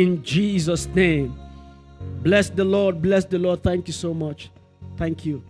in Jesus' name. Bless the Lord. Bless the Lord. Thank you so much. Thank you.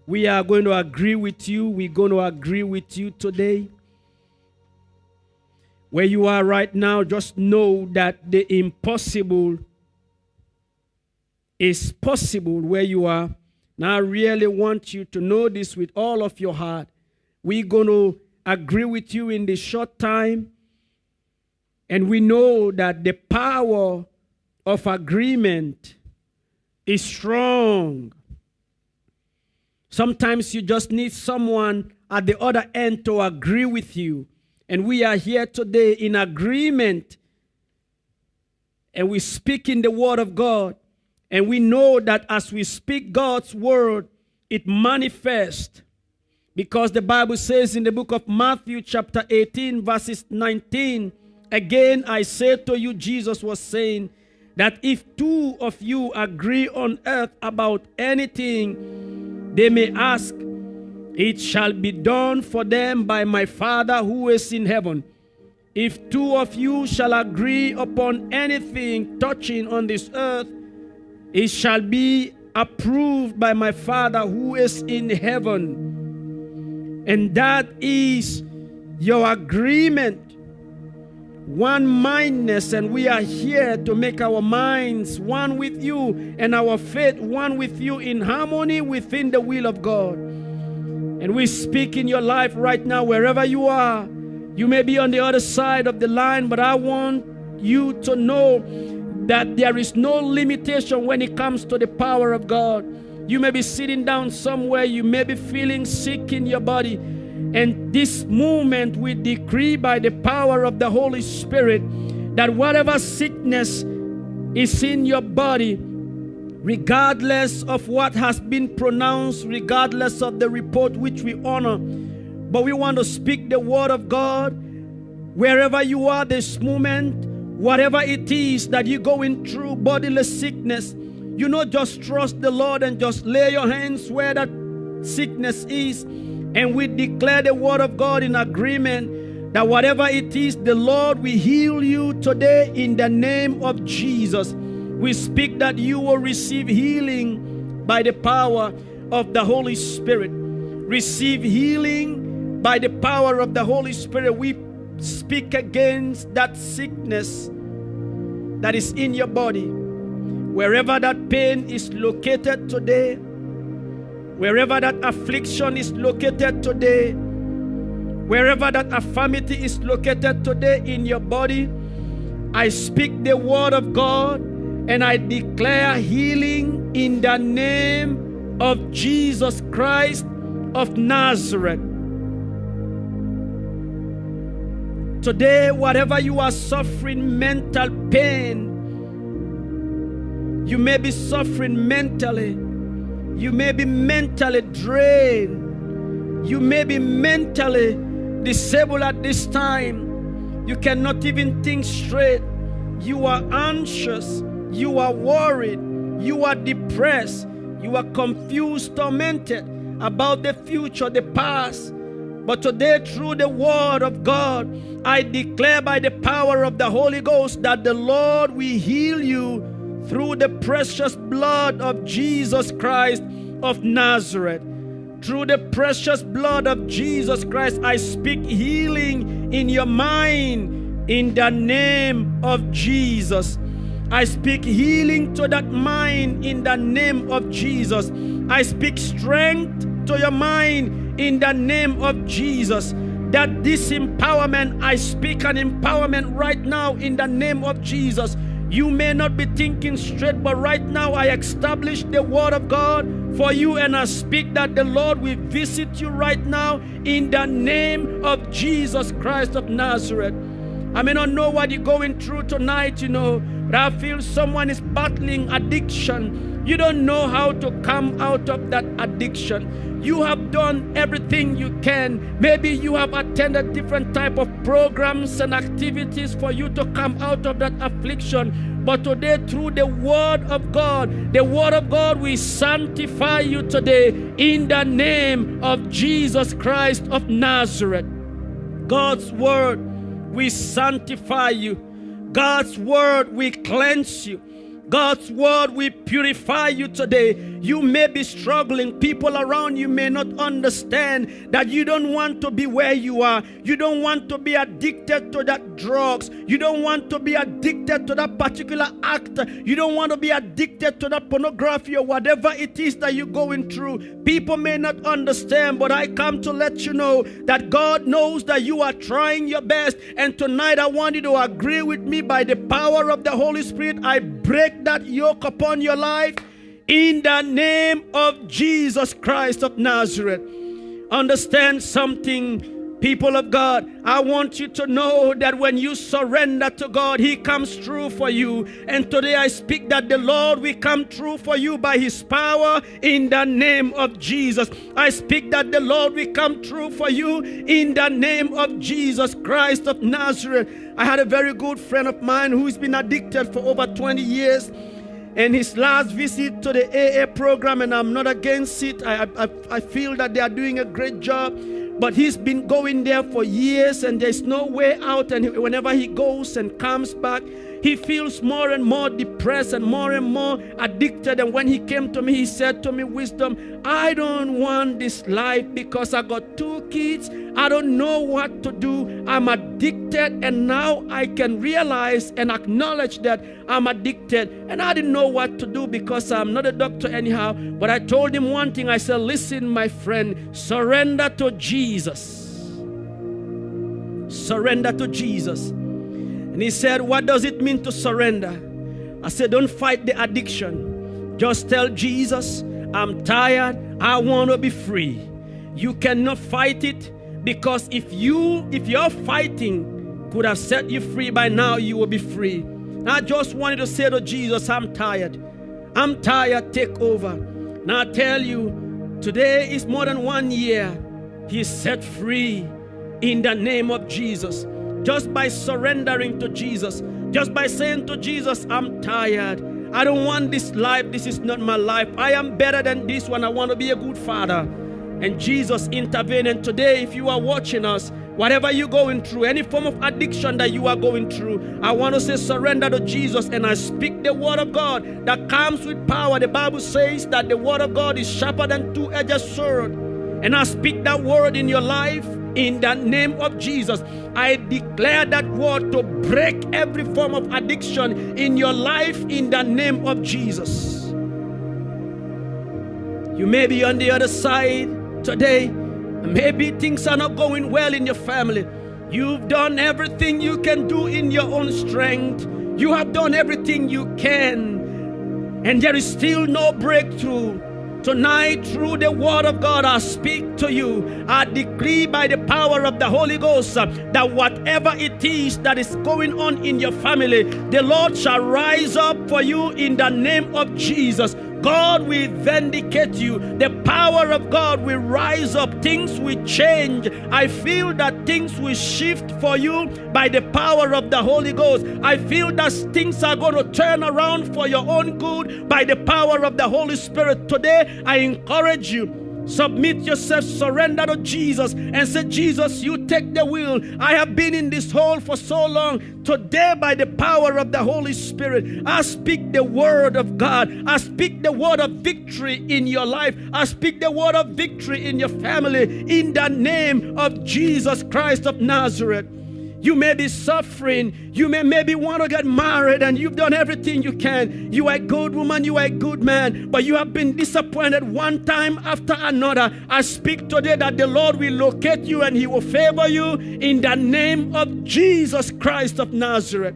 We are going to agree with you. We're going to agree with you today. Where you are right now, just know that the impossible is possible where you are. Now, I really want you to know this with all of your heart. We're going to agree with you in this short time. And we know that the power of agreement is strong. Sometimes you just need someone at the other end to agree with you. And we are here today in agreement. And we speak in the word of God. And we know that as we speak God's word, it manifests. Because the Bible says in the book of Matthew chapter 18 verses 19, again I say to you, Jesus was saying, that if two of you agree on earth about anything they may ask, it shall be done for them by my Father who is in heaven. If two of you shall agree upon anything touching on this earth, it shall be approved by my Father who is in heaven. And that is your agreement. One-mindedness, and we are here to make our minds one with you and our faith one with you in harmony within the will of God. And we speak in your life right now, wherever you are. You may be on the other side of the line, but I want you to know that there is no limitation when it comes to the power of God. You may be sitting down somewhere, you may be feeling sick in your body. And this moment we decree by the power of the Holy Spirit that whatever sickness is in your body, regardless of what has been pronounced, regardless of the report which we honor, but we want to speak the word of God wherever you are this moment, whatever it is that you're going through, bodily sickness, just trust the Lord and just lay your hands where that sickness is. And we declare the word of God in agreement that whatever it is, the Lord will heal you today in the name of Jesus. We speak that you will receive healing by the power of the Holy Spirit. Receive healing by the power of the Holy Spirit. We speak against that sickness that is in your body. Wherever that pain is located today, wherever that affliction is located today, wherever that infirmity is located today in your body, I speak the word of God and I declare healing in the name of Jesus Christ of Nazareth. Today, whatever you are suffering, mental pain, you may be suffering mentally. You may be mentally drained. You may be mentally disabled at this time. You cannot even think straight. You are anxious. You are worried. You are depressed. You are confused, tormented about the future, the past. But today, through the word of God, I declare by the power of the Holy Ghost that the Lord will heal you through the precious blood of Jesus Christ of Nazareth. Through the precious blood of Jesus Christ, I speak healing in your mind in the name of Jesus. I speak healing to that mind in the name of Jesus. I speak strength to your mind in the name of Jesus. That this empowerment, I speak an empowerment right now in the name of Jesus. You may not be thinking straight, but right now I establish the word of God for you, and I speak that the Lord will visit you right now in the name of Jesus Christ of Nazareth. I may not know what you're going through tonight, but I feel someone is battling addiction. You don't know how to come out of that addiction. You have done everything you can. Maybe you have attended different type of programs and activities for you to come out of that affliction. But today, through the word of God will sanctify you today in the name of Jesus Christ of Nazareth. God's word will sanctify you. God's word will cleanse you. God's word will purify you today. You may be struggling. People around you may not understand that you don't want to be where you are. You don't want to be addicted to that drugs. You don't want to be addicted to that particular act. You don't want to be addicted to that pornography or whatever it is that you're going through. People may not understand, but I come to let you know that God knows that you are trying your best. And tonight I want you to agree with me. By the power of the Holy Spirit, I break that yoke upon your life in the name of Jesus Christ of Nazareth. Understand something, people of God. I want you to know that when you surrender to God, He comes through for you. And today I speak that the Lord will come through for you by His power in the name of Jesus. I speak that the Lord will come through for you in the name of Jesus Christ of Nazareth. I had a very good friend of mine who's been addicted for over 20 years. And his last visit to the AA program, and I'm not against it. I feel that they are doing a great job. But he's been going there for years, and there's no way out. And whenever he goes and comes back, he feels more and more depressed and more addicted. And when he came to me, he said to me, Wisdom, I don't want this life because I got 2 kids. I don't know what to do. I'm addicted, and now I can realize and acknowledge that I'm addicted. And I didn't know what to do because I'm not a doctor anyhow. But I told him one thing. I said, listen, my friend, surrender to Jesus. Surrender to Jesus. And he said, what does it mean to surrender? I said, don't fight the addiction. Just tell Jesus, I'm tired. I want to be free. You cannot fight it, because if your fighting could have set you free by now, you will be free. I just wanted to say to Jesus, I'm tired. I'm tired. Take over. Now I tell you, today is more than 1 year. He's set free in the name of Jesus. Just by surrendering to Jesus, just by saying to Jesus, I'm tired. I don't want this life. This is not my life. I am better than this one. I want to be a good father. And Jesus intervened. And today, if you are watching us, whatever you're going through, any form of addiction that you are going through, I want to say surrender to Jesus. And I speak the word of God that comes with power. The Bible says that the word of God is sharper than two-edged sword. And I speak that word in your life in the name of Jesus. I declare that word to break every form of addiction in your life in the name of Jesus. You may be on the other side today. Maybe things are not going well in your family. You've done everything you can do in your own strength. You have done everything you can, and there is still no breakthrough. Tonight, through the word of God, I speak to you. I decree by the power of the Holy Ghost that whatever it is that is going on in your family, the Lord shall rise up for you in the name of Jesus. God will vindicate you. The power of God will rise up. Things will change. I feel that things will shift for you by the power of the Holy Ghost. I feel that things are going to turn around for your own good by the power of the Holy Spirit. Today, I encourage you. Submit yourself, surrender to Jesus, and say, Jesus, you take the wheel. I have been in this hole for so long. Today, by the power of the Holy Spirit, I speak the word of God. I speak the word of victory in your life. I speak the word of victory in your family in the name of Jesus Christ of Nazareth. You may be suffering. You may maybe want to get married, and you've done everything you can. You are a good woman. You are a good man. But you have been disappointed one time after another. I speak today that the Lord will locate you and He will favor you in the name of Jesus Christ of Nazareth.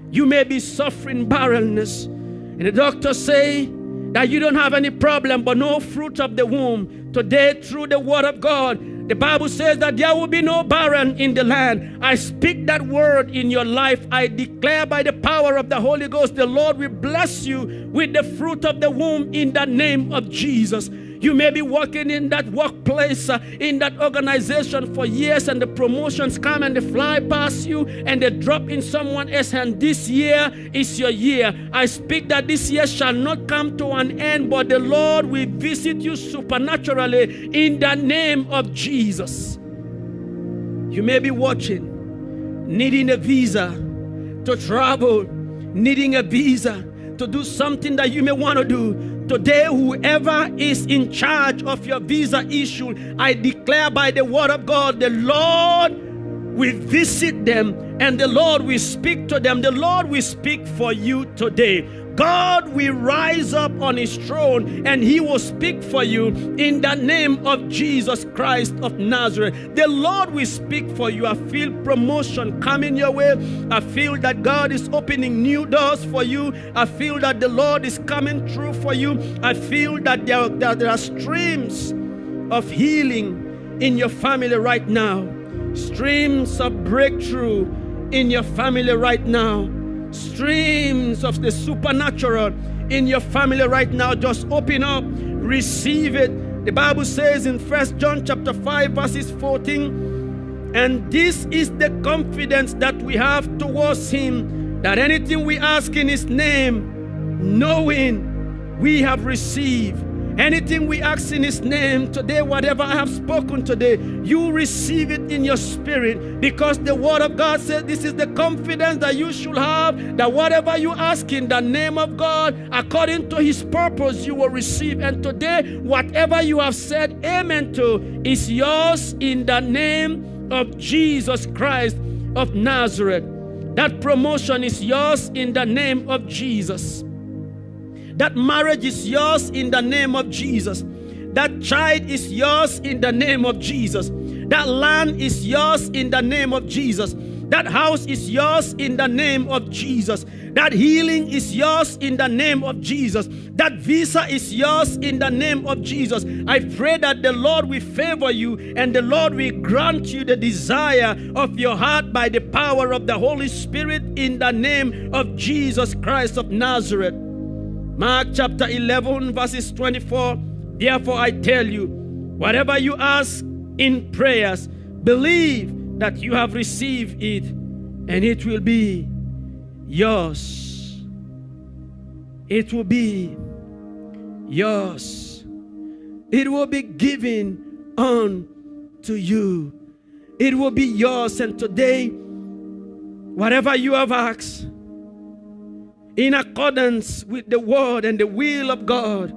You may be suffering barrenness, and the doctors say that you don't have any problem but no fruit of the womb. Today, through the word of God, the Bible says that there will be no barren in the land. I speak that word in your life. I declare by the power of the Holy Ghost, the Lord will bless you with the fruit of the womb in the name of Jesus. You may be working in that workplace, in that organization for years, and the promotions come and they fly past you and they drop in someone else, and this year is your year. I speak that this year shall not come to an end, but the Lord will visit you supernaturally in the name of Jesus. You may be watching, needing a visa. to travel, needing a visa, to do something that you may want to do. Today, whoever is in charge of your visa issue, I declare by the word of God, the Lord will visit them and the Lord will speak to them. The Lord will speak for you today. God will rise up on his throne and he will speak for you in the name of Jesus Christ of Nazareth. The Lord will speak for you. I feel promotion coming your way. I feel that God is opening new doors for you. I feel that the Lord is coming through for you. I feel that there are streams of healing in your family right now. Streams of breakthrough in your family right now. Streams of the supernatural in your family right now. Just open up, receive it. The Bible says in 1 John chapter 5 verses 14, and this is the confidence that we have towards him, that anything we ask in his name, knowing we have received. Anything we ask in his name today, whatever I have spoken today, you receive it in your spirit, because the word of God says this is the confidence that you should have, that whatever you ask in the name of God, according to his purpose, you will receive. And today, whatever you have said amen to is yours in the name of Jesus Christ of Nazareth. That promotion is yours in the name of Jesus. That marriage is yours in the name of Jesus. That child is yours in the name of Jesus. That land is yours in the name of Jesus. That house is yours in the name of Jesus. That healing is yours in the name of Jesus. That visa is yours in the name of Jesus. I pray that the Lord will favor you and the Lord will grant you the desire of your heart by the power of the Holy Spirit in the name of Jesus Christ of Nazareth. Mark chapter 11 verses 24. Therefore I tell you, whatever you ask in prayers, believe that you have received it, and it will be yours. It will be yours. It will be given unto you. It will be yours. And today, whatever you have asked, in accordance with the word and the will of God,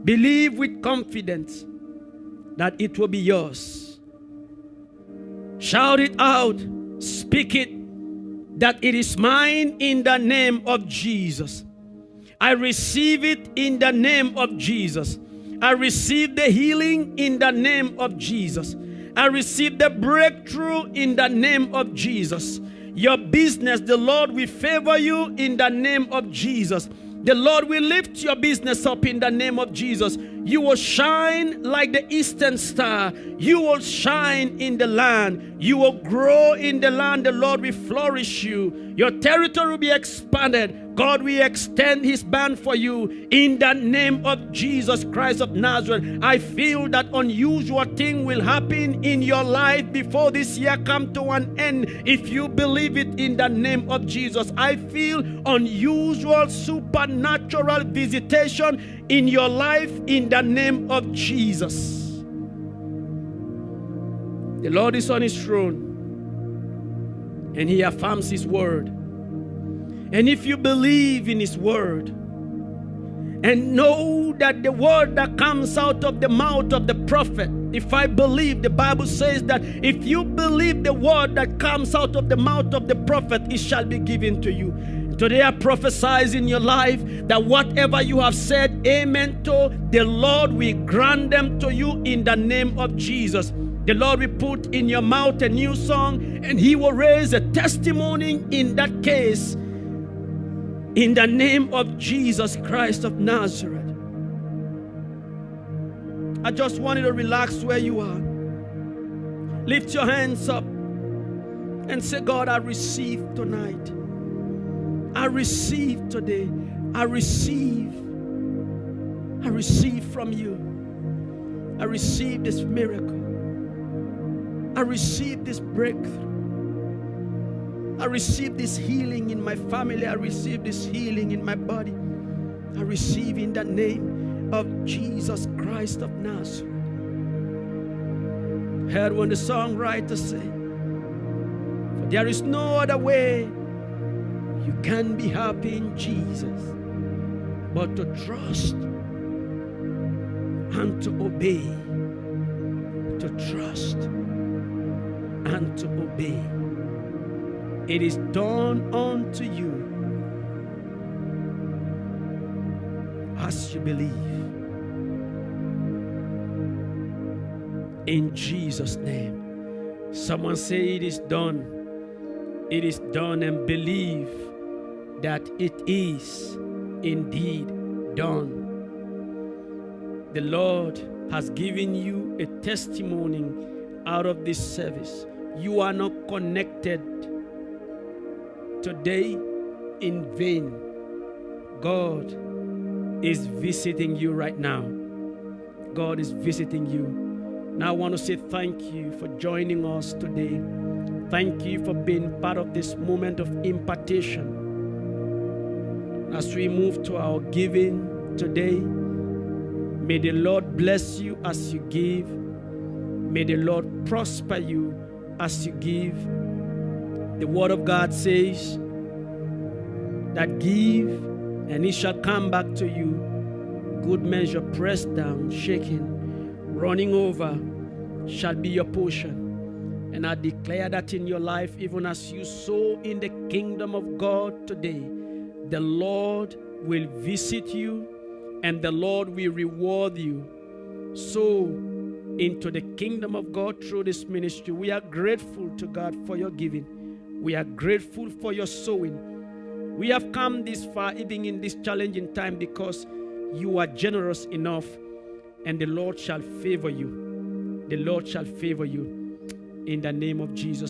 believe with confidence that it will be yours. Shout it out, speak it, that it is mine in the name of Jesus. I receive it in the name of Jesus. I receive the healing in the name of Jesus. I receive the breakthrough in the name of Jesus. Your business, the Lord will favor you in the name of Jesus. The Lord will lift your business up in the name of Jesus. You will shine like the eastern star. You will shine in the land. You will grow in the land. The Lord will flourish you. Your territory will be expanded. God will extend his band for you in the name of Jesus Christ of Nazareth. I feel that unusual thing will happen in your life before this year come to an end. If you believe it in the name of Jesus, I feel unusual supernatural visitation in your life in the name of Jesus. The Lord is on his throne and he affirms his word. And if you believe in his word and know that the word that comes out of the mouth of the prophet, if I believe, the Bible says that if you believe the word that comes out of the mouth of the prophet, it shall be given to you. Today I prophesy in your life that whatever you have said amen to, the Lord will grant them to you in the name of Jesus. The Lord will put in your mouth a new song and he will raise a testimony in that case. In the name of Jesus Christ of Nazareth. I just want you to relax where you are. Lift your hands up and say, God, I receive tonight. I receive today. I receive from you. I receive this miracle. I receive this breakthrough. I receive this healing in my family. I receive this healing in my body. I receive in the name of Jesus Christ of Nazareth. Heard when the songwriter said, for there is no other way You can be happy in Jesus, but to trust and to obey. To trust and to obey. It is done unto you as you believe. In Jesus' name. Someone say, it is done. It is done, and believe that it is indeed done. The Lord has given you a testimony out of this service. You are not connected today in vain. God is visiting you right now. God is visiting you. Now I want to say thank you for joining us today. Thank you for being part of this moment of impartation. As we move to our giving today, may the Lord bless you as you give. May the Lord prosper you as you give. The Word of God says that give, and it shall come back to you. Good measure, pressed down, shaken, running over, shall be your portion. And I declare that in your life, even as you sow in the kingdom of God today, the Lord will visit you and the Lord will reward you. Sow into the kingdom of God through this ministry. We are grateful to God for your giving. We are grateful for your sowing. We have come this far, even in this challenging time, because you are generous enough, and the Lord shall favor you. The Lord shall favor you in the name of Jesus.